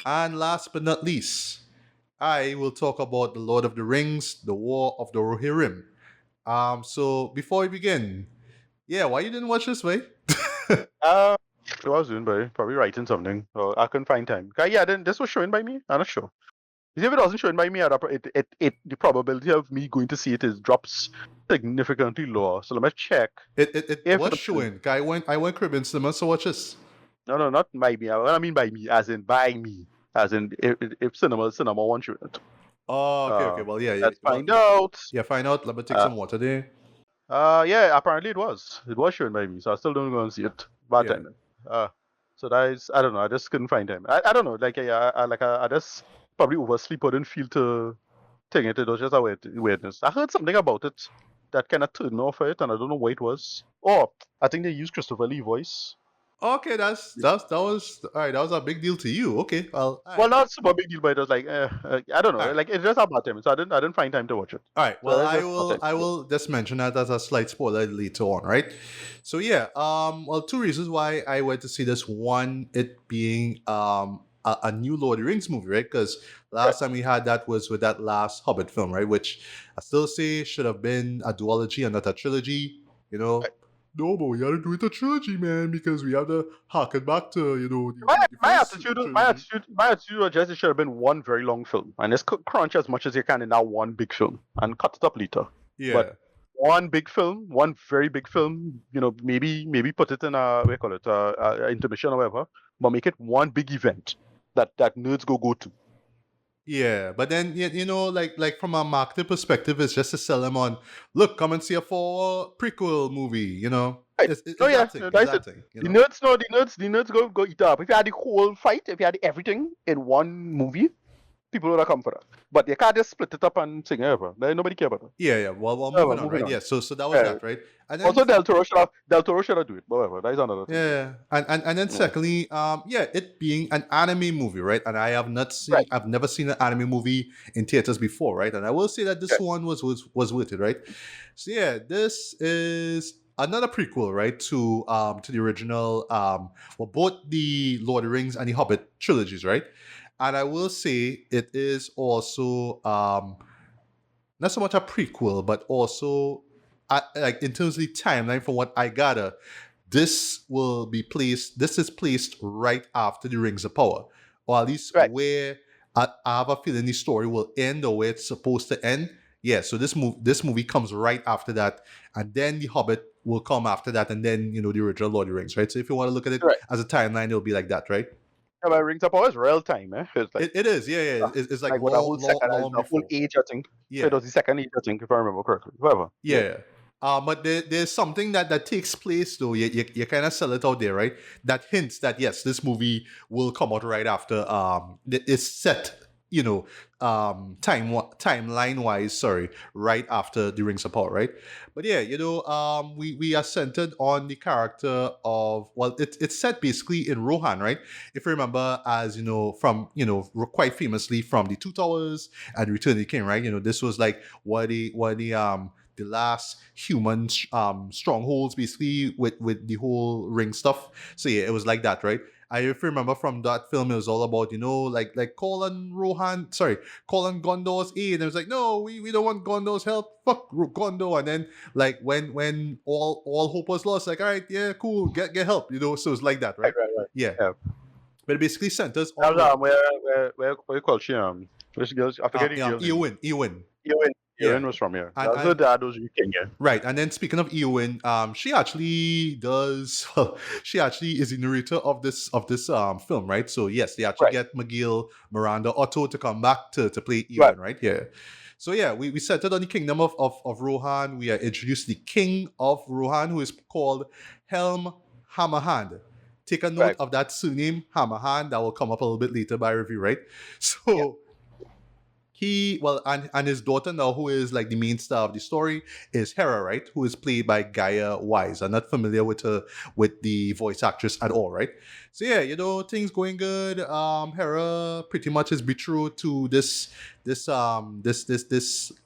And last but not least, I will talk about the Lord of the Rings, the War of the Rohirrim. So before we begin, yeah, why you didn't watch this way? Uh, what I was doing, buddy? Probably writing something. Or I couldn't find time. Yeah, then this was showing by me. I'm not sure. If it wasn't showing by me, the probability of me going to see it is drops significantly lower. So let me check It if was it is. showing. I went Caribbean cinema, so watch this. No, not by me. What I mean by me, as in by me, as in if cinema won't show it. Oh, okay. Uh, Well, yeah, yeah. let's Well, find out. yeah. Find out. Let me take Uh, some water there. yeah. Apparently it was. It was showing by me, so I still don't go and see it. Bad Yeah. timing. So that is. I don't know. I just couldn't find time. I don't know. Like I just probably oversleep or didn't feel to thing it. It was just a weirdness. I heard something about it that kind of turned me off it, and I don't know what it was. Oh, I think they used Christopher Lee voice. Okay, that was all right. That was a big deal to you. Okay. Well, all Well, right. not super big deal, but it was like I don't All know. right. Like it's just a bad time, so I didn't find time to watch it. All right. So Well, that's I just bad will. time. I will just mention that as a slight spoiler later on, right? So yeah. Well, two reasons why I went to see this. One, it being a new Lord of the Rings movie, right? Because Right. last time we had that was with that last Hobbit film, right? Which I still say should have been a duology and not a trilogy. You know. Right. No, but we gotta do it a trilogy, man, because we have to harken back to the, My the, the my first attitude my trilogy. attitude my attitude was just it should have been one very long film, and just crunch as much as you can in that one big film and cut it up later. But Yeah. one big film, one very big film, maybe put it in a what do you call it, intermission or whatever, but make it one big event that nerds go to. Yeah, but then like from a marketing perspective, it's just to sell them on. Look, come and see a for prequel movie. Right. Oh It's yeah, that thing. It's that's it. that thing. The nerds go eat up. If you had the whole fight, if you had everything in one movie, people would have come for that. But you can't just split it up and sing it over. Nobody care about it. Yeah, yeah. Well, Whatever, moving on, moving right? on. Yeah. So that was Yeah. that, right? And then Also, Del Toro should have do it. But whatever, that is another thing. yeah, and then Yeah. secondly, yeah, it being an anime movie, right? And Right. I've never seen an anime movie in theaters before, right? And I will say that this Okay. one was worth it, right? So yeah, this is another prequel, right, to the original, well, both the Lord of the Rings and the Hobbit trilogies, right? And I will say it is also not so much a prequel, but also like in terms of the timeline, from what I gather, this is placed right after the Rings of Power, or at least Right. where I have a feeling the story will end, or where it's supposed to end. Yeah, so this movie comes right after that, and then the Hobbit will come after that, and then the original Lord of the Rings, right? So if you want to look at it Right. as a timeline, it'll be like that, right? Yeah, but Rings of Power is real time, eh? It's like It is, yeah, yeah. It's like like what a long, whole long, second, long the whole before. age, I think. It Yeah, was the second age, I think, if I remember correctly. Whatever. Yeah. yeah. But there's something that takes place though. You kind of sell it out there, right? That hints that yes, this movie will come out right after. It's set, timeline wise. Sorry, right after the Rings of Power, right? But yeah, we are centered on the character of, well, it's set basically in Rohan, right? If you remember, as from quite famously from the Two Towers and Return of the King, right? This was like the last human strongholds, basically, with the whole ring stuff. So yeah, it was like that, right? I if you remember from that film, it was all about like Colin Gondor's aid, and it was like, no, we don't want Gondor's help. Fuck Gondor. And then like when all hope was lost, like, all right, yeah, cool, get help. So it's like that, Right, right? right, right. Yeah, Yeah. but it basically centers That on was where what you call she which girls I forget the girl name. Eowyn. Ewan Yeah, was from here. and That was her and dad was UK, yeah. right, and then speaking of Eowyn, she actually does. Well, she actually is the narrator of this film, right? So yes, they actually Right. get McGill, Miranda, Otto to come back to play Right. Eowyn, right? Yeah. So yeah, we settled on the kingdom of Rohan. We are introduced to the king of Rohan, who is called Helm Hammerhand. Take a note Right. of that surname, Hammerhand. That will come up a little bit later by review, right? Yeah. So he well and his daughter now, who is like the main star of the story, is Hera, right? Who is played by Gaia Wise. I'm not familiar with her with the voice actress at all, right? So yeah, things going good. Hera pretty much is betrothed to this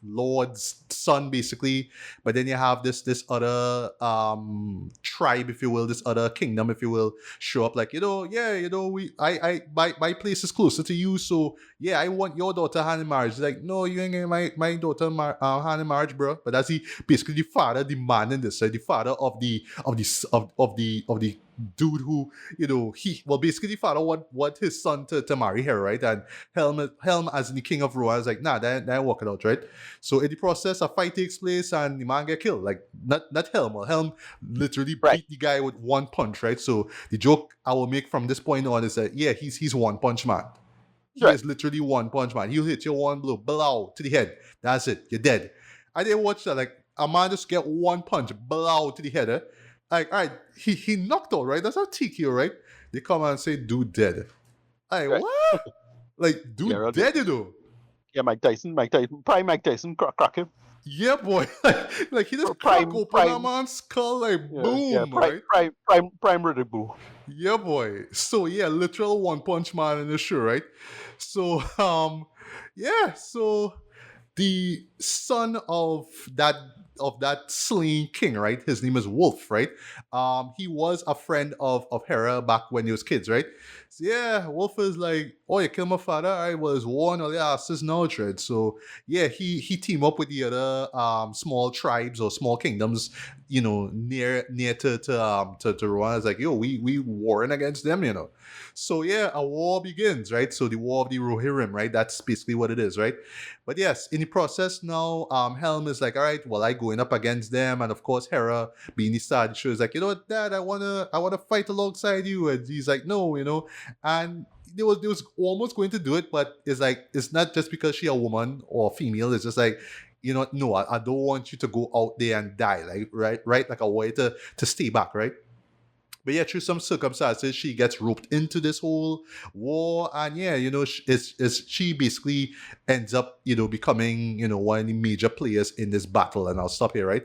lord's son, basically. But then you have this other tribe, if you will, this other kingdom, if you will, show up like, yeah, we I my place is closer to you, so yeah, I want your daughter hand in marriage. He's like, no, you ain't getting my daughter hand in marriage, bro. But that's basically the father demanding this, right? The father of the dude who, he well basically the father want his son to marry her, right? And Helm as the king of Rohan is like, nah, that ain't working out, right? So in the process, a fight takes place and the man get killed. Like not Helm. Well, Helm literally Right. beat the guy with one punch, right? So the joke I will make from this point on is that yeah, he's one punch man. He Right. is literally one punch man. He'll hit you one blow, blow to the head. That's it. You're dead. I didn't watch that. Like a man just get one punch, blow to the head. Like, all right, he knocked out, right? That's a TKO, right? They come and say, dude dead. Like, Right. what? Like, Yeah, dude real deal. dead, Yeah, Mike Tyson, prime Mike Tyson, crack him. Yeah, boy. like he just crack open a man's skull, like Yeah, boom, right? prime Riddick Boo. Yeah, boy. So yeah, literal one punch man in the show, right? So yeah, so the son of that slain king, right? His name is Wolf, right? He was a friend of Hera back when he was kids, right? So yeah, Wolf is like, oh, you killed my father. I was one of the asses now, dread. So yeah, he team up with the other small tribes or small kingdoms, near to Rohan. It's like, yo, we warring against them. So yeah, a war begins, right? So the war of the Rohirrim, right? That's basically what it is, right? But yes, in the process now, Helm is like, all right, well, I going up against them, and of course Hera, being the star of the show, is like, you know what, Dad, I wanna fight alongside you, and he's like, no, and they was almost going to do it, but it's like it's not just because she a woman or female. It's just like, no, I don't want you to go out there and die, like right, like a way to stay back, right? But yeah, through some circumstances, she gets roped into this whole war, and yeah, she basically ends up, becoming, one of the major players in this battle. And I'll stop here, right?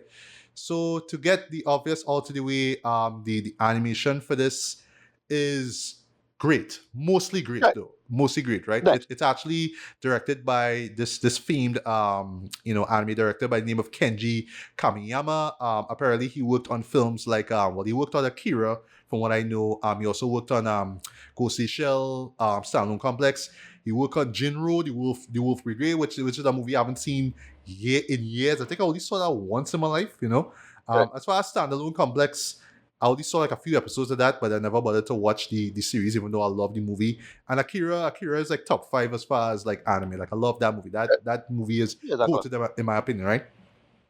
So to get the obvious out of the way, the animation for this is great, mostly great Right. though, mostly great, right? Nice. It's actually directed by this famed anime director by the name of Kenji Kamiyama. Apparently he worked on films like he worked on Akira, from what I know. He also worked on Ghost in the Shell, Standalone Complex. He worked on Jinro, the Wolf Brigade, which is a movie I haven't seen in years. I think I only saw that once in my life. Right. As far as Standalone Complex, I only saw like a few episodes of that, but I never bothered to watch the series, even though I love the movie. And Akira is like top 5 as far as like anime. Like I love that movie. That movie is Yeah, that go one. to them in my opinion, right?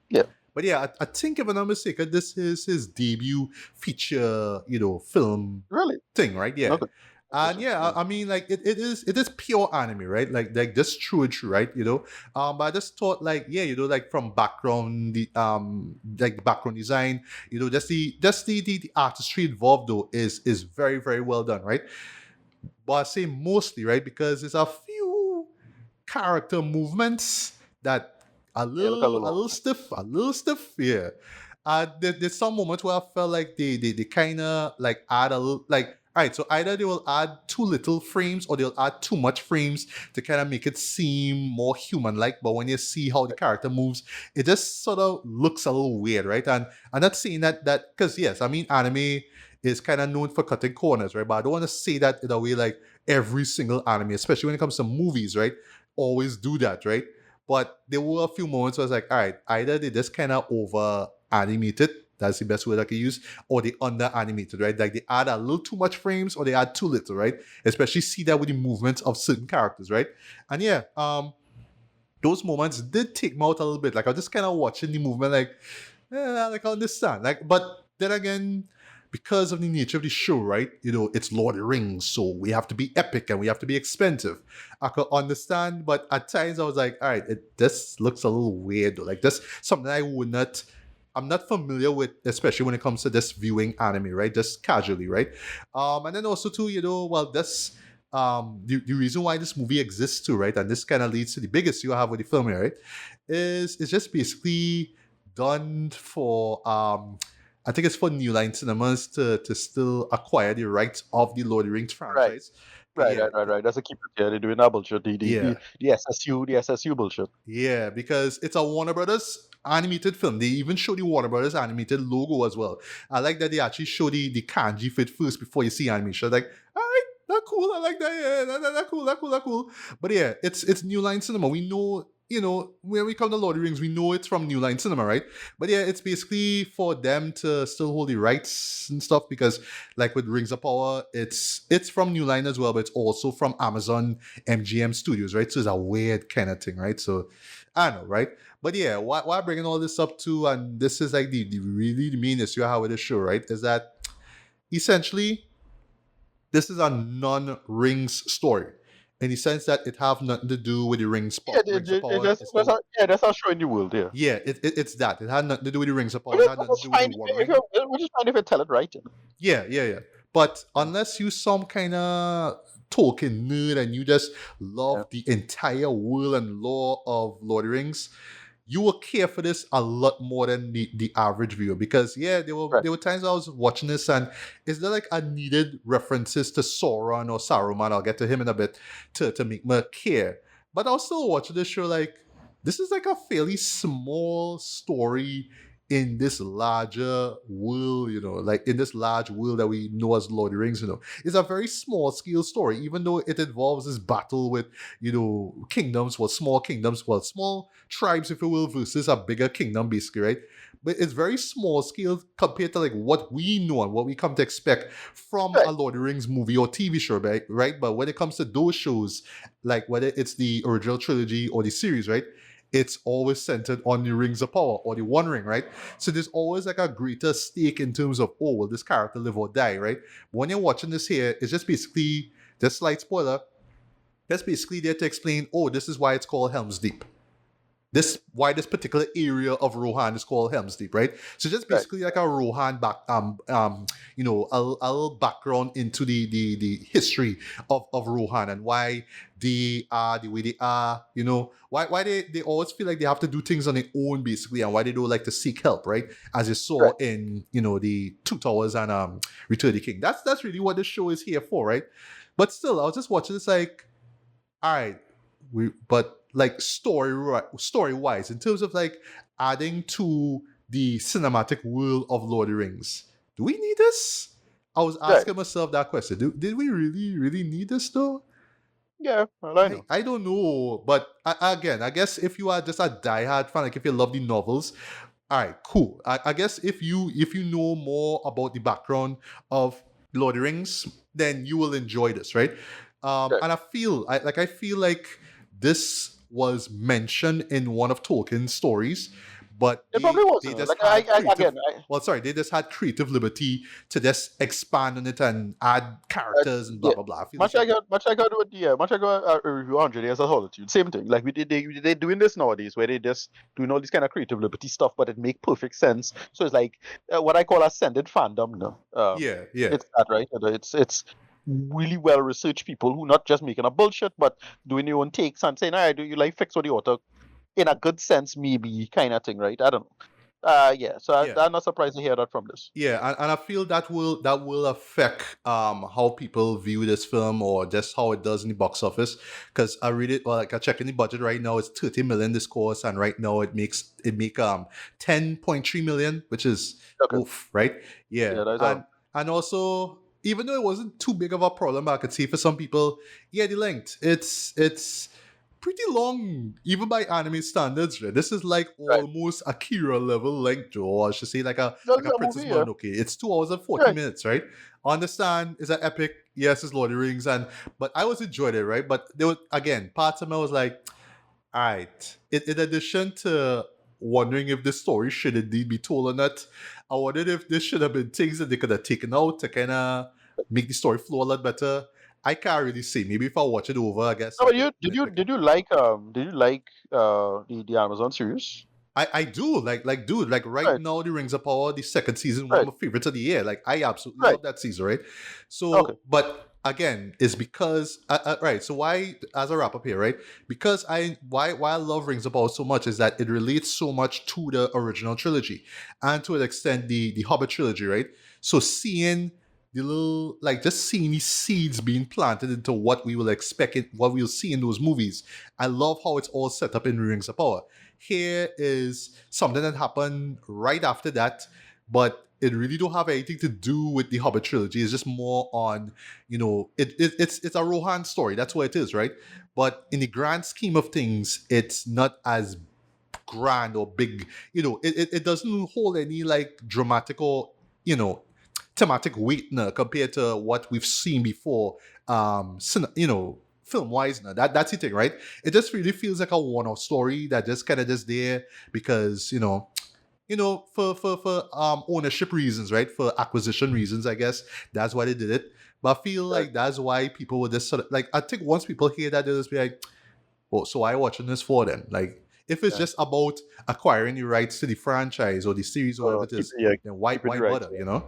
Yeah. But yeah, I think if I'm not mistaken, this is his debut feature, film Really? thing, right? Yeah. Okay. And Interesting. yeah, I mean, like it is pure anime, right? Like just true and true, right? But I just thought, like, yeah, like from background, like background design, just the artistry involved though is very very well done, right? But I say mostly, right, because there's a few character movements that a Yeah, look a little little a off. little stiff, yeah. There's some moments where I felt like they kind of like add a little, like, all right, so either they will add too little frames or they'll add too much frames to kind of make it seem more human-like. But when you see how the character moves, it just sort of looks a little weird, right? And I'm not saying that because yes, I mean anime is kind of known for cutting corners, right? But I don't want to say that in a way like every single anime, especially when it comes to movies, right? Always do that, right? But there were a few moments where I was like, all right, either they just kind of over animated, that's the best word I can use, or they under animated, right? Like they add a little too much frames or they add too little, right? Especially see that with the movements of certain characters, right? And yeah, those moments did take me out a little bit. Like I was just kind of watching the movement, like, like I understand. Like, but then again, because of the nature of the show, right? It's Lord of the Rings, so we have to be epic and we have to be expensive. I could understand, but at times I was like, all right, this looks a little weird. Like this, something I'm not familiar with, especially when it comes to this viewing anime, right? Just casually, right? And then also too, well, this the reason why this movie exists too, right? And this kind of leads to the biggest you have with the film here, right? Is it's just basically done for I think it's for New Line Cinemas to still acquire the rights of the Lord of the Rings Right. franchise. Right, Yeah, right, right, right. That's a keep it. Yeah, they're doing that bullshit. yeah, The SSU bullshit. yeah, because it's a Warner Brothers animated film. They even show the Warner Brothers animated logo as well. I like that they actually show the kanji fit first before you see animation. Like, all right, that cool. I like that. Yeah, that cool. That cool. That cool. But yeah, it's New Line Cinema. We know, when we come to Lord of the Rings, we know it's from New Line Cinema, right? But yeah, it's basically for them to still hold the rights and stuff because, like with Rings of Power, it's from New Line as well, but it's also from Amazon MGM Studios, right? So it's a weird kind of thing, right? So I don't know, right? But yeah, why bringing all this up to, and this is like the really the main issue I have with the show, right? Is that essentially this is a non-rings story in the sense that it have nothing to do with the Yeah, rings of power. It's no, that's how showing the world. Yeah, yeah, it's that. It had nothing to do with the rings of power. which It is, had which nothing to is do with the fine. one ring. Which is fine if you tell it right. You know? Yeah, yeah, yeah. But unless you some kind of Tolkien nerd and you just Yeah. love the entire world and lore of Lord of the Rings, you will care for this a lot more than the average viewer. Because yeah, Right. there were times I was watching this and is there like a needed references to Sauron or Saruman? I'll get to him in a bit to make me care. But I was still watching this show like this is like a fairly small story in this larger world, like in this large world that we know as Lord of the Rings, it's a very small scale story, even though it involves this battle with, kingdoms, small tribes, if you will, versus a bigger kingdom, basically, right? But it's very small scale compared to like what we know and what we come to expect from Right. a Lord of the Rings movie or TV show, right? But when it comes to those shows, like whether it's the original trilogy or the series, right? It's always centered on the rings of power or the one ring, right? So there's always like a greater stake in terms of, oh, will this character live or die, right? But when you're watching this here, it's just basically, just slight spoiler, that's basically there to explain, oh, this is why it's called Helm's Deep. This why this particular area of Rohan is called Helm's Deep, right? So just Right. basically like a Rohan a little background into the history of Rohan and why they are the way they are, why they always feel like they have to do things on their own basically, and why they don't like to seek help, right? As you saw Right. in the Two Towers and Return of the King. That's really what this show is here for, right? But still, I was just watching this like, all right, but like story wise, in terms of like adding to the cinematic world of Lord of the Rings, do we need this? I was Right. asking myself that question. Did we really need this though? Yeah. Well, I I, know. I don't know, but again, I guess if you are just a diehard fan, like if you love the novels, all right, cool. I guess if you know more about the background of Lord of the Rings, then you will enjoy this, right? Right. And I feel like this was mentioned in one of Tolkien's stories, but It probably they wasn't. just Like had creative. again, They just had creative liberty to just expand on it and add characters and blah yeah. blah blah. I feel this way. Much I got a review 100 Years of Solitude. Same thing. Like they doing this nowadays, where they just doing all these kind of creative liberty stuff, but it make perfect sense. So it's like what I call ascended fandom. No, Yeah, yeah. it's that right. It's really well researched people who not just making a bullshit, but doing their own takes and saying, "All right, do you like fix what the author in a good sense, maybe kind of thing, right?" I don't know. Yeah. So Yeah. I'm not surprised to hear that from this. Yeah, and I feel that will affect how people view this film or just how it does in the box office. Because I read it, well, like I check in the budget right now, it's 30 million this course, and right now it make 10.3 million, which is Okay. oof, right? Yeah, Yeah, that's and also even though it wasn't too big of a problem, I could see for some people, yeah, the length it's pretty long, even by anime standards. Right? This is like right. almost Akira level length, Joe. Or I should say like a That's like a a Princess movie, yeah. Mononoke. It's 2 hours and 40 Right. minutes, right? I understand it's an epic. Yes, it's Lord of the Rings, but I was enjoyed it, right? But there was again parts of me was like, all right. In addition to wondering if this story should indeed be told or not, I wondered if this should have been things that they could have taken out to kind of make the story flow a lot better. I can't really say. Maybe if I watch it over, I guess No, I but could nitpick it. did you like the Amazon series? I do like dude like right Right. now the Rings of Power the second season one of Right. my favorites of the year, like I absolutely Right. love that season, right? Okay. So but again is because right. So why, as a wrap up here, right? Because why I love Rings of Power so much is that it relates so much to the original trilogy, and to an extent the Hobbit trilogy, right? So seeing the little, like, just seeing these seeds being planted into what we will expect it, what we'll see in those movies. I love how it's all set up in Rings of Power. Here is something that happened right after that, but it really don't have anything to do with the Hobbit trilogy. It's just more on, it's a Rohan story. That's what it is, right? But in the grand scheme of things, it's not as grand or big. It doesn't hold any like dramatic or you know thematic weight now compared to what we've seen before. Film wise now. That's the thing, right? It just really feels like a one-off story that just kind of just there because for ownership reasons, right? For acquisition reasons, I guess that's why they did it. But I feel Right. like that's why people would just sort of like. I think once people hear that, they'll just be like, "Oh, so why watching this for then?" Like, if it's Yeah. just about acquiring the rights to the franchise or the series or whatever it Keep is, yeah, then why keeping why the rights. bother? Yeah.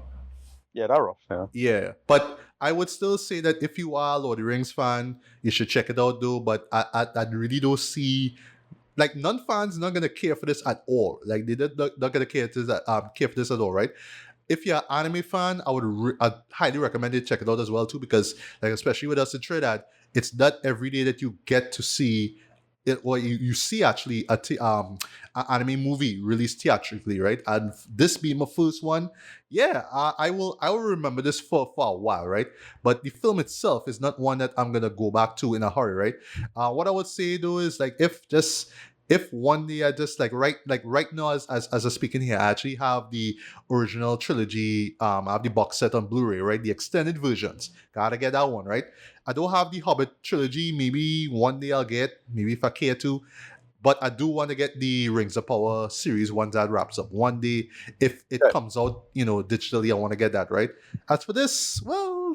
Yeah, that rough. Yeah. Yeah, but I would still say that if you are a Lord of the Rings fan, you should check it out though. But I really don't see, like, non-fans not gonna care for this at all. Like, they not gonna care for this at all, right? If you're an anime fan, I'd highly recommend it. Check it out as well too, because like especially with us in Trinidad, it's not every day that you get to see it, or you see actually an anime movie released theatrically, right? And this being my first one, yeah, I will remember this for a while, right? But the film itself is not one that I'm gonna go back to in a hurry, right? What I would say though is like if one day I just like right now as I speaking here, I actually have the original trilogy. I have the box set on Blu-ray, right? The extended versions. Gotta get that one, right? I don't have the Hobbit trilogy. Maybe one day I'll get, maybe if I care to. But I do want to get the Rings of Power series once that wraps up. One day, if it Okay. comes out, digitally, I want to get that, right? As for this, well,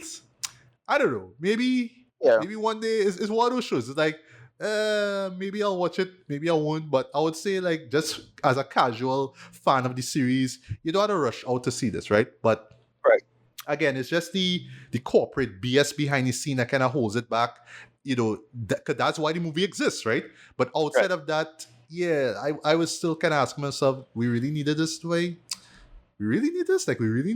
I don't know. Yeah. Maybe one day is one of those shows. It's like, maybe I'll watch it, maybe I won't. But I would say, like, just as a casual fan of the series, you don't have to rush out to see this, right? But Right. again, it's just the corporate BS behind the scene that kind of holds it back. Cause that's why the movie exists, right? But Right. outside of that, yeah, I was still kind of asking myself, we really needed this way. We really need this. Like, we really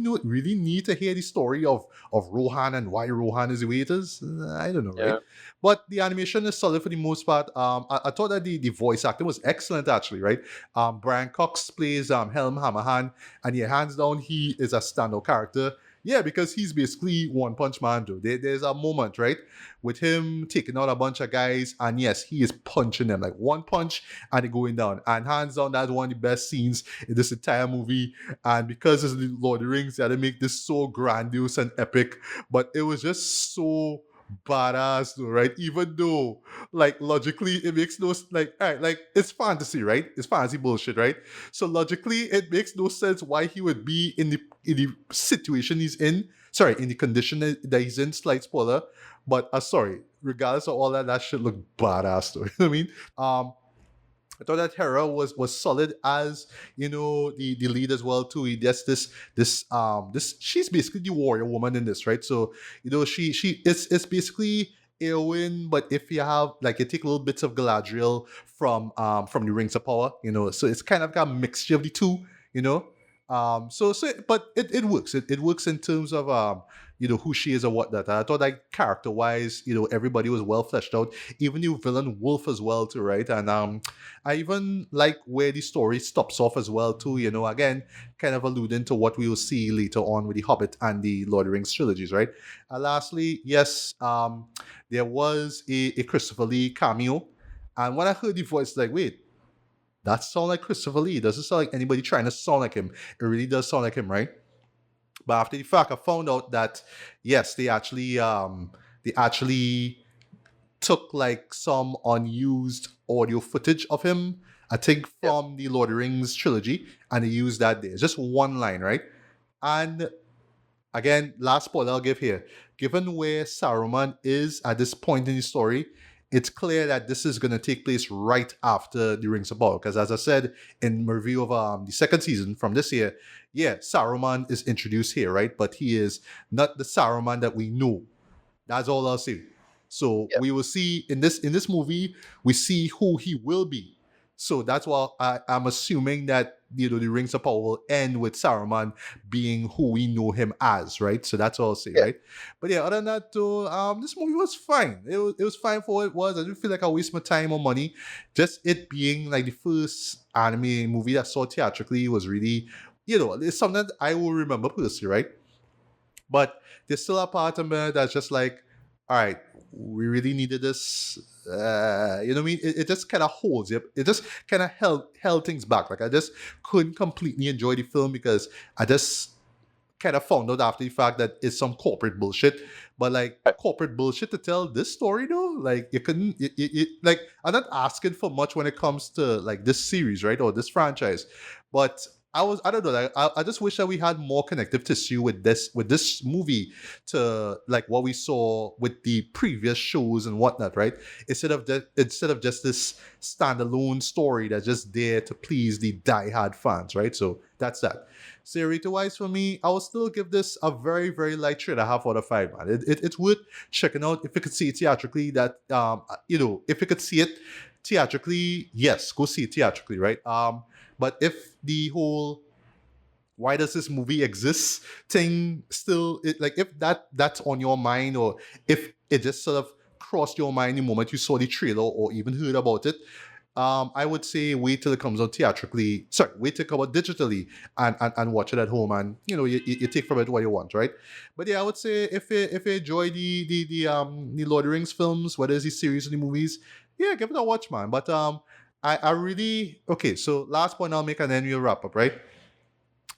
need to hear the story of Rohan and why Rohan is the way it is. I don't know, right? Yeah. But the animation is solid for the most part. I thought that the voice acting was excellent, actually, right? Brian Cox plays Helm Hammerhand, and yeah, hands down, he is a standout character. Yeah, because he's basically One Punch Man, Joe. There's a moment, right, with him taking out a bunch of guys, and yes, he is punching them like one punch, and they're going down. And hands down, that's one of the best scenes in this entire movie. And because it's the Lord of the Rings, they had to make this so grandiose and epic. But it was just so badass, though, right? Even though, like, logically, it makes no like, all right, like, it's fantasy, right? It's fantasy bullshit, right? So logically, it makes no sense why he would be in the situation he's in. Sorry, in the condition that he's in. Slight spoiler, but sorry. Regardless of all that, that shit looked badass, though. You know what I mean? I thought that Hera was solid as the lead as well too. That's this she's basically the warrior woman in this, right? So she it's basically Eowyn, but if you have like you take little bits of Galadriel from the Rings of Power, so it's kind of got a mixture of the two, you know. But it works. It works in terms of who she is or whatnot. I thought like character wise, everybody was well fleshed out. Even the villain Wolf as well too, right? And I even like where the story stops off as well too. Again, kind of alluding to what we will see later on with the Hobbit and the Lord of the Rings trilogies, right? Lastly, yes, there was a Christopher Lee cameo, and when I heard the voice, like, wait, that sound like Christopher Lee. It doesn't sound like anybody trying to sound like him. It really does sound like him, right? But after the fact, I found out that yes, they actually took like some unused audio footage of him, I think Yeah. from the Lord of the Rings trilogy, and they used that there. It's just one line, right? And again, last spoiler I'll give here. Given where Saruman is at this point in the story, it's clear that this is going to take place right after the Rings of Power. Because as I said in my review of the second season from this year, yeah, Saruman is introduced here, right? But he is not the Saruman that we know. That's all I'll say. So Yeah. we will see in this movie, we see who he will be. So that's why I'm assuming that the Rings of Power will end with Saruman being who we know him as, right? So that's all I'll say, Yeah. right? But yeah, other than that, though, this movie was fine. It was fine for what it was. I didn't feel like I wasted my time or money. Just it being like the first anime movie that I saw theatrically was really, it's something that I will remember personally, right? But there's still a part of me that's just like, all right, we really needed this. You know what I mean? It just kind of holds it. It just kind of held things back. Like I just couldn't completely enjoy the film because I just kind of found out after the fact that it's some corporate bullshit. But like Right. corporate bullshit to tell this story though, like you couldn't. Like I'm not asking for much when it comes to like this series, right, or this franchise, but. I don't know. Like, I just wish that we had more connective tissue with this movie to like what we saw with the previous shows and whatnot, right? Instead of just this standalone story that's just there to please the diehard fans, right? So that's that. Series wise for me, I will still give this a very, very light 3.5 out of 5, man. It's worth checking out if you could see it theatrically. If you could see it theatrically, yes, go see it theatrically, right? But if the whole why does this movie exist thing still like if that's on your mind, or if it just sort of crossed your mind the moment you saw the trailer or even heard about it, I would say wait till it comes out theatrically. Sorry, wait till it comes out digitally and watch it at home, and you take from it what you want, right? But yeah, I would say if you enjoy the Lord of the Rings films, whether it's the series or the movies, yeah, give it a watch, man. But I really okay. So last point I'll make, and then we'll wrap up, right?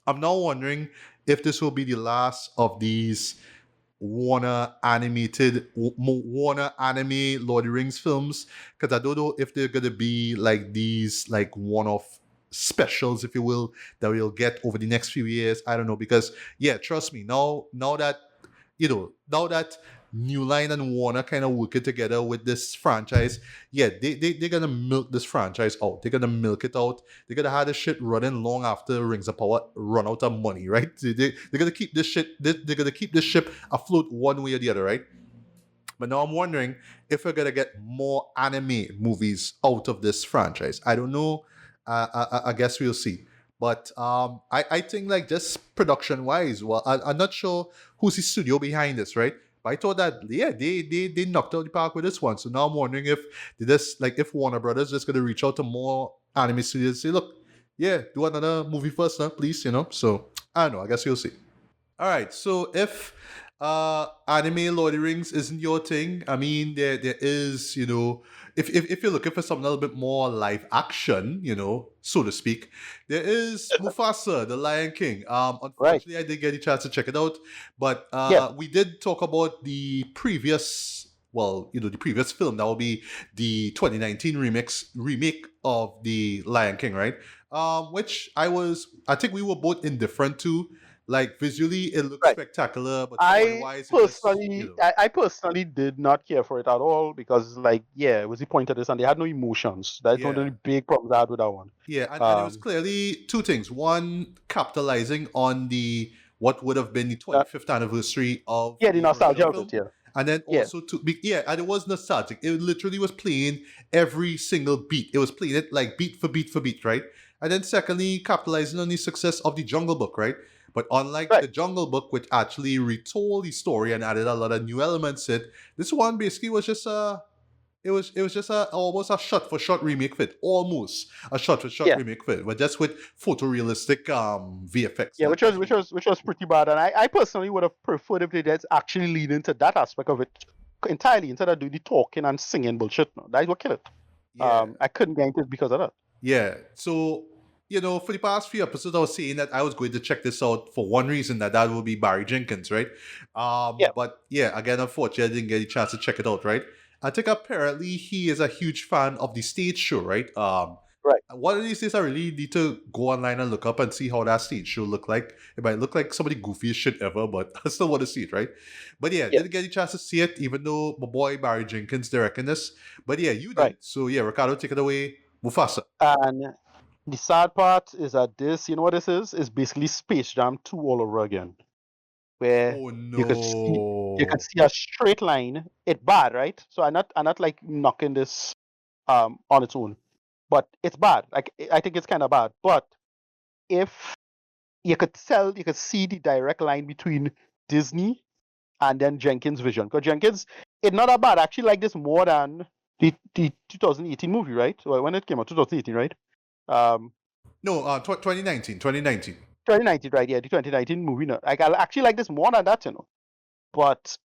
I'm now wondering if this will be the last of these Warner anime Lord of the Rings films, because I don't know if they're gonna be like these like one-off specials, if you will, that we'll get over the next few years. I don't know, because yeah, trust me, now that New Line and Warner kind of working together with this franchise, yeah, they're gonna milk this franchise out. They're gonna milk it out. They're gonna have this shit running long after Rings of Power run out of money, right? They're gonna keep this shit. They're gonna keep this ship afloat one way or the other, right? But now I'm wondering if we're gonna get more anime movies out of this franchise. I don't know. I guess we'll see. But I think like just production wise, well, I'm not sure who's the studio behind this, right? But I thought that yeah, they knocked out the park with this one. So now I'm wondering if if Warner Brothers just gonna reach out to more anime studios and say, look, yeah, do another movie first, huh, please, So I don't know. I guess you'll see. All right. So if anime Lord of the Rings isn't your thing, I mean there is, if you're looking for something a little bit more live action, so to speak, there is Mufasa, the Lion King. Right. Unfortunately I didn't get a chance to check it out, but Yeah. we did talk about the previous the previous film that will be the 2019 remake of the Lion King, right? Which I think we were both indifferent to. Like visually, it looks Right. spectacular, but story wise, I personally did not care for it at all because, like, yeah, it was the point of this, and they had no emotions. That's one of yeah, the big problems I had with that one. yeah, and it was Um, clearly two things. One, capitalizing on the what would have been the uh, 25th anniversary of yeah, the the original nostalgia of it. film, Yeah, and then yeah, also and it was nostalgic. It literally was playing every single beat. It was playing it like beat for beat for beat, right? And then secondly, capitalizing on the success of the Jungle Book, right? But unlike right. the Jungle Book, which actually retold the story and added a lot of new elements, this one basically was just it was just almost a shot for shot remake fit, almost a shot for shot Yeah, remake fit, but just with photorealistic VFX. yeah, That, which was that's which really was which was pretty bad, and I personally would have preferred if they did actually lean into that aspect of it entirely instead of doing the talking and singing bullshit. No, that is what killed it. yeah. I couldn't get into it because of that. Yeah. So, for the past few episodes, I was saying that I was going to check this out for one reason, that would be Barry Jenkins, right? Yeah, But yeah, again, unfortunately, I didn't get a chance to check it out, right? I think apparently he is a huge fan of the stage show, right? right. One of these days, I really need to go online and look up and see how that stage show look like. It might look like some of the goofiest shit ever, but I still want to see it, right? But yeah, Yeah, didn't get a chance to see it, even though my boy Barry Jenkins directing this. But yeah, you right. did. So yeah, Ricardo, take it away. Mufasa. And the sad part is that this, you know what this is? Is basically Space Jam 2 all over again. where Oh you could see you could no. see a straight line. It's bad, right? So I'm not like knocking this on its own, but it's bad. Like I think it's kind of bad. But if you could see the direct line between Disney and then Jenkins' vision. Because Jenkins, it's not that bad. I actually like this more than the 2018 movie, right? Well, when it came out, 2018, right? Um, No, 2019, 2019. 2019, right? Yeah, the 2019 movie. No, like I actually like this more than that, But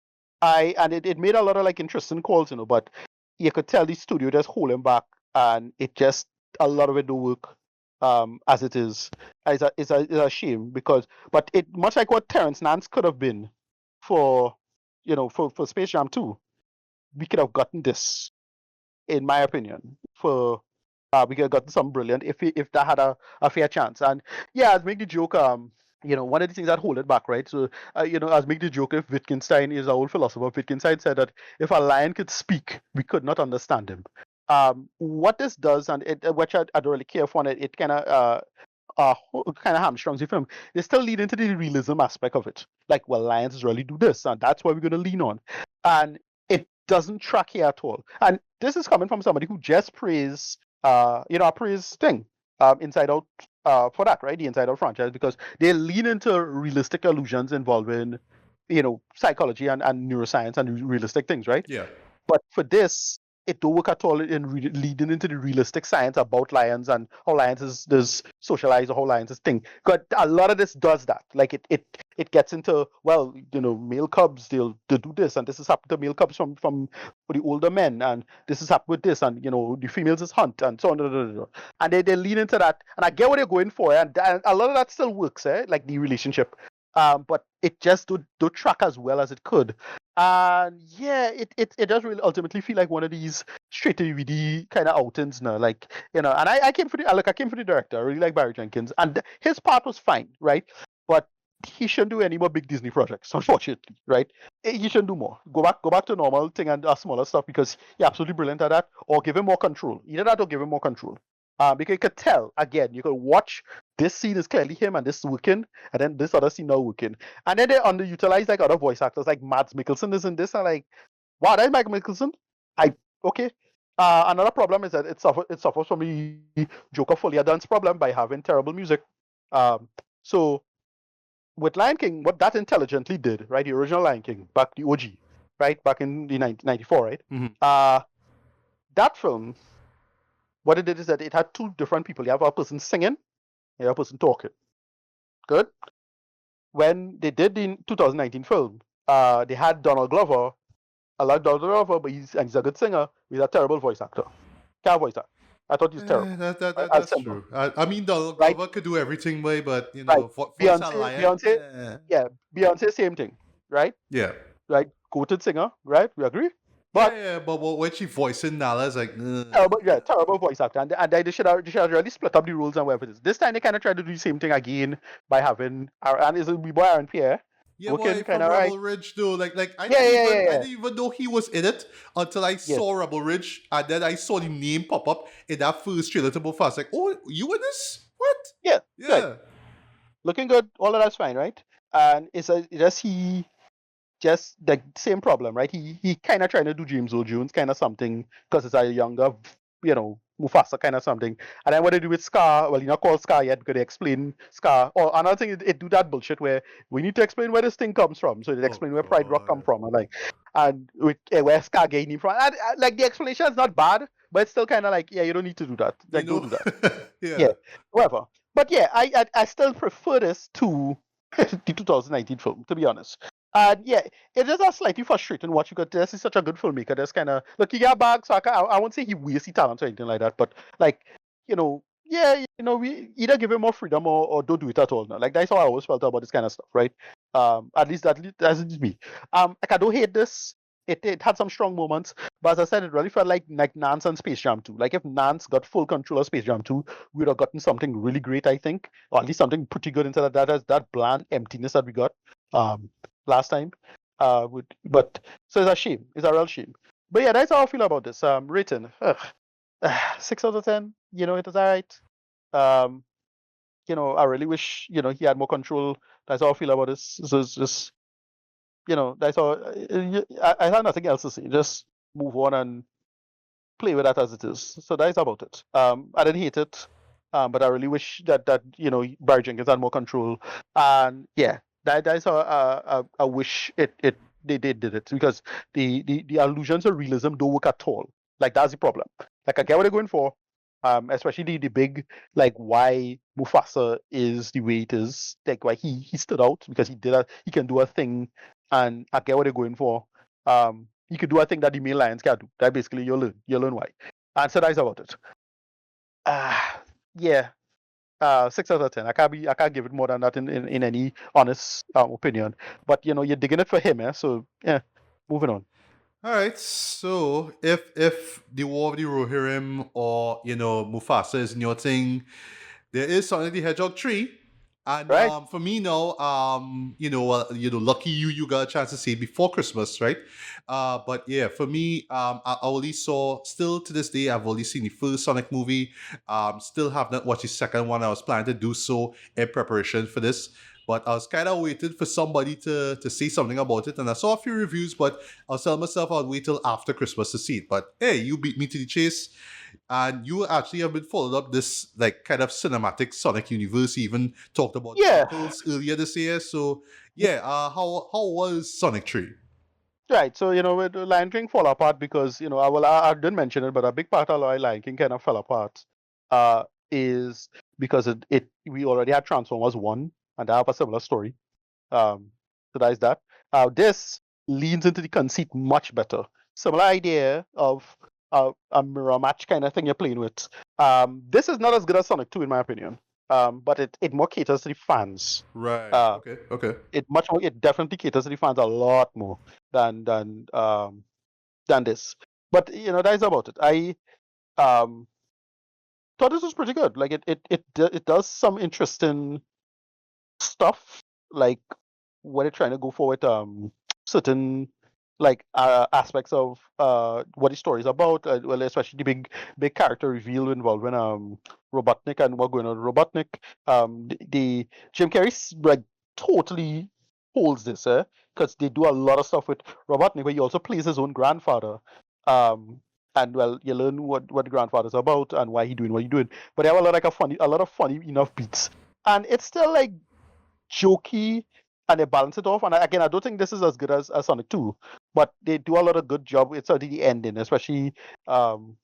it made a lot of like interesting calls, But you could tell the studio just holding back, and it just a lot of it don't work as it is. It's a shame because, but it much like what Terrence Nance could have been for for Space Jam 2, we could have gotten this, in my opinion, for we could have gotten something brilliant if that had a fair chance. And yeah, I'd make the joke. One of the things that hold it back, right? So, as make the joke, if Wittgenstein is our old philosopher, Wittgenstein said that if a lion could speak, we could not understand him. What this does, and which I don't really care for, it kind of kind of hamstrings the film. They still lead into the realism aspect of it. Like, well, lions really do this, and that's what we're going to lean on. And it doesn't track here at all. And this is coming from somebody who just praised, a praise thing, Inside Out, for that, right? The Inside Out franchise, because they lean into realistic illusions involving, psychology and neuroscience and realistic things, right? Yeah. But for this, it don't work at all in leading into the realistic science about lions and how lions is socialized or how lions is thing. Because a lot of this does that. Like it gets into, well, male cubs they do this, and this has happened to male cubs from the older men, and this has happened with this, and the females is hunt and so on. And they lean into that, and I get what they're going for, and a lot of that still works, like the relationship. But it just don't track as well as it could. And yeah, it does really ultimately feel like one of these straight to DVD kind of outings now. Like, and I came for I came for the director. I really like Barry Jenkins. And his part was fine, right? But he shouldn't do any more big Disney projects, unfortunately, right? He shouldn't do more. Go back to normal thing and smaller stuff because he's absolutely brilliant at that. Or give him more control. Either that or give him more control. Because you could tell, again, you could watch this scene is clearly him and this is working, and then this other scene not working. And then they underutilize like other voice actors, like Mads Mikkelsen is in this. And like, wow, that's Mike Mikkelsen. I okay. Another problem is that it suffers from the Joker Folia dance problem by having terrible music. So with Lion King, what that intelligently did, right? The original Lion King, back the OG, right? Back in the 1994, right? Mhm. That film, what it did is that it had two different people. You have a person singing, you have a person talking. Good. When they did the 2019 film, they had Donald Glover. I like Donald Glover, but he's a good singer. He's a terrible voice actor. Can't voice act. I thought he was terrible. As That's Simba, true. I mean, Donald right? Glover could do everything, way, but Right. voice a lion. Yeah, Beyonce, same thing, right? Yeah. Right, quoted singer, right? We agree. Yeah, But yeah, but when she voicing Nala, it's like, terrible voice actor, and they should have really split up the roles and whatever it is. This time they kind of tried to do the same thing again by having and is it we boy Aaron Pierre yeah, looking boy kind from of right. Rebel Ridge, though. Like Yeah, yeah, yeah, I yeah. didn't even know he was in it until I Yes, saw Rebel Ridge, and then I saw the name pop up in that first trailer to Mufasa. Like, oh, you in this? What? yeah, right. Yeah. Looking good. All of that's fine, right? And just the same problem, right? He kind of trying to do James Earl Jones kind of something because it's a younger, Mufasa kind of something. And then what they do with Scar, well, you're not called Scar yet because they explain Scar. Or another thing, it do that bullshit where we need to explain where this thing comes from. So they Oh explain where Pride Rock come God. from, and with where Scar getting from. Like the explanation is not bad, but it's still kind of like, yeah, you don't need to do that. You Like, don't know? do that. Yeah, Yeah. whatever. But yeah, I still prefer this to the 2019 film, to be honest. And yeah, it is a slightly frustrating watch because this is such a good filmmaker. There's kind of look, he got back, so I won't say he wastes his talent or anything like that, but like, yeah, we either give him more freedom or don't do it at all. Now. Like that's how I always felt about this kind of stuff, right? At least that's just me. Like I don't hate this. It had some strong moments, but as I said, it really felt like Nance and Space Jam 2. Like if Nance got full control of Space Jam 2, we would have gotten something really great, I think, or at least something pretty good instead of that bland emptiness that we got last time. But so it's a shame. It's a real shame. But yeah, that's how I feel about this. Rating 6 out of 10. It was alright. I really wish he had more control. That's how I feel about this. So it's just that's all. I have nothing else to say. Just move on and play with that as it is. So that's about it. I didn't hate it, but I really wish that Barry Jenkins had more control. And yeah, that's how I wish it they did it, because the allusions to realism don't work at all. Like, that's the problem. Like, I get what they're going for. Especially the big, like, why Mufasa is the way it is, like why he stood out, because he can do a thing, and I get what they're going for. You could do a thing that the male lions can't do. That basically you'll learn why. And so that's about it. Yeah. 6 out of 10. I can't give it more than that in any honest opinion. But you're digging it for him, eh? So yeah, moving on. All right. So if the War of the Rohirrim or Mufasa is in your thing, there is Sonic the Hedgehog 3. And Right? for me now, lucky you got a chance to see it before Christmas, right? But yeah, for me, I only saw, still to this day, I've only seen the first Sonic movie. Still have not watched the second one. I was planning to do so in preparation for this. But I was kind of waiting for somebody to say something about it. And I saw a few reviews, but I was telling myself I'd wait till after Christmas to see it. But hey, you beat me to the chase. And you actually have been followed up this like kind of cinematic Sonic universe. You even talked about Yeah. Knuckles earlier this year. So yeah, how was Sonic 3? Right. So, with Lion King fall apart because, I didn't mention it, but a big part of why Lion King kind of fell apart is because we already had Transformers 1, and they have a similar story. So that is that. This leans into the conceit much better. Similar idea of a mirror match kind of thing you're playing with. This is not as good as Sonic 2 in my opinion. But it more caters to the fans. Right. Uh, Okay. Okay. it definitely caters to the fans a lot more than than this. But that is about it. I um thought this was pretty good. Like, it does some interesting stuff, like what they're trying to go for with certain, like, aspects of what the story is about. Well, especially the big character reveal involving Robotnik and what going on with Robotnik. The Jim Carrey like totally holds this, because they do a lot of stuff with Robotnik, but he also plays his own grandfather. Um, and well, you learn what the grandfather's about and why he doing what he doing. But they have a lot of funny enough beats, and it's still like jokey, and they balance it off. And again, I don't think this is as good as Sonic 2, but they do a lot of good job with sort of the ending, especially um,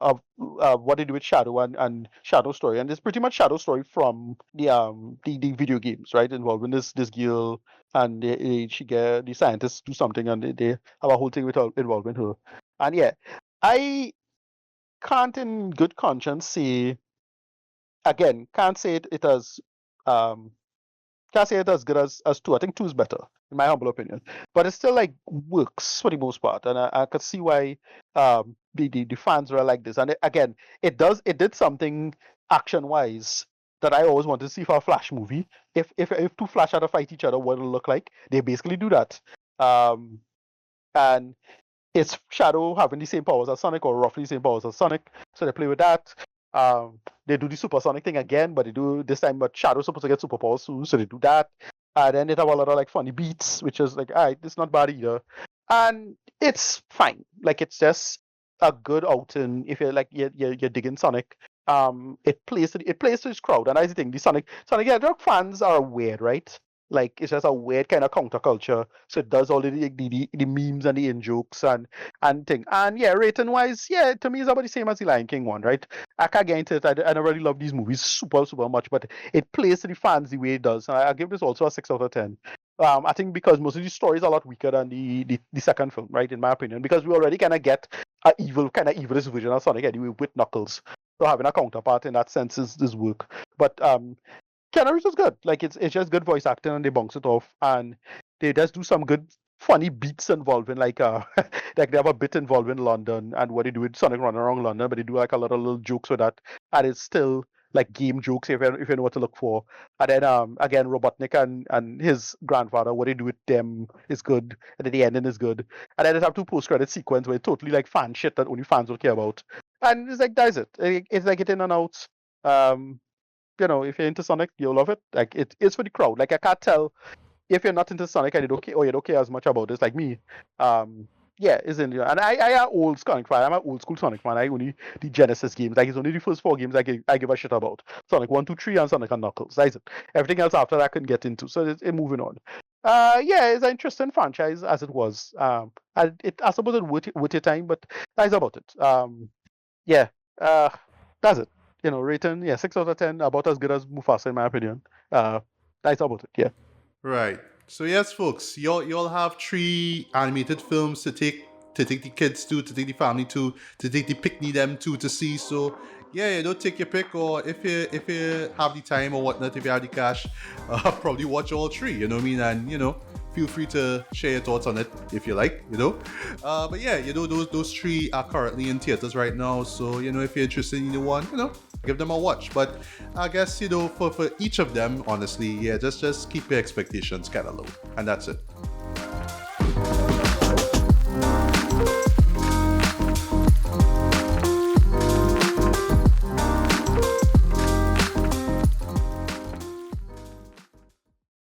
of what they do with Shadow and Shadow Story. And it's pretty much Shadow Story from the video games, right? Involving this girl, and she get the scientists do something, and they have a whole thing with her involving her. And yeah, I can't in good conscience say, again, can't say it as um can't say it as good as two. I think two is better, in my humble opinion. But it still like works for the most part, and I could see why the fans were like this. And again, it did something action wise that I always wanted to see for a Flash movie. If two Flash had to fight each other, what it'll look like. They basically do that. Um, and it's Shadow having the same powers as Sonic, or roughly the same powers as Sonic. So they play with that. They do the supersonic thing again, but they do this time. But Shadow's supposed to get superpowers soon, so they do that. And then they have a lot of like funny beats, which is like, alright, it's not bad either. And it's fine. Like, it's just a good outing if you're like you're digging Sonic. It plays to its crowd, and that's the thing. The Sonic Hedgehog fans are weird, right? Like, it's just a weird kind of counterculture. So it does all the memes and the in jokes and thing. And yeah, rating wise, yeah, to me it's about the same as the Lion King one, right? I can't get into it. I don't really love these movies super much, but it plays to the fans the way it does. I give this also a 6 out of 10. I think because most of the stories are a lot weaker than the second film, right? In my opinion, because we already kind of get a evilest version of Sonic anyway with Knuckles. So having a counterpart in that sense is work. But Keanu Reeves was good. Like, it's just good voice acting, and they bounce it off, and they just do some good funny beats involving like like they have a bit involving London and what they do with Sonic running around London, but they do like a lot of little jokes with that, and it's still like game jokes if you know what to look for. And then again, Robotnik and his grandfather, what they do with them is good, and then the ending is good. And then they have two post credit sequence where it's totally like fan shit that only fans will care about, and it's like that's it. It's like it in and out. Um, if you're into Sonic, you'll love it. Like, it is for the crowd. Like, I can't tell if you're not into Sonic and you don't care, or you don't care as much about this like me, yeah, isn't, and I am old Sonic fan. I'm an old school Sonic fan. I only the Genesis games. Like, it's only the first 4 games I give a shit about. Sonic 1, 2, 3, and Sonic and Knuckles. That's it. Everything else after that I couldn't get into. So it's moving on. Yeah, it's an interesting franchise as it was. I suppose it worth your time, but that's about it. Yeah, that's it. Rating, yeah, 6 out of 10, about as good as Mufasa in my opinion. That's about it. Yeah. Right. So yes, folks, you'll have 3 animated films to take the kids to take the family to take the picnic them to see. So yeah, take your pick, or if you have the time or whatnot, if you have the cash, probably watch all 3. You know what I mean? And feel free to share your thoughts on it if you like. But yeah, those 3 are currently in theaters right now. So if you're interested in either one, give them a watch. But I guess for each of them, honestly, yeah, just keep your expectations kind of low, and that's it.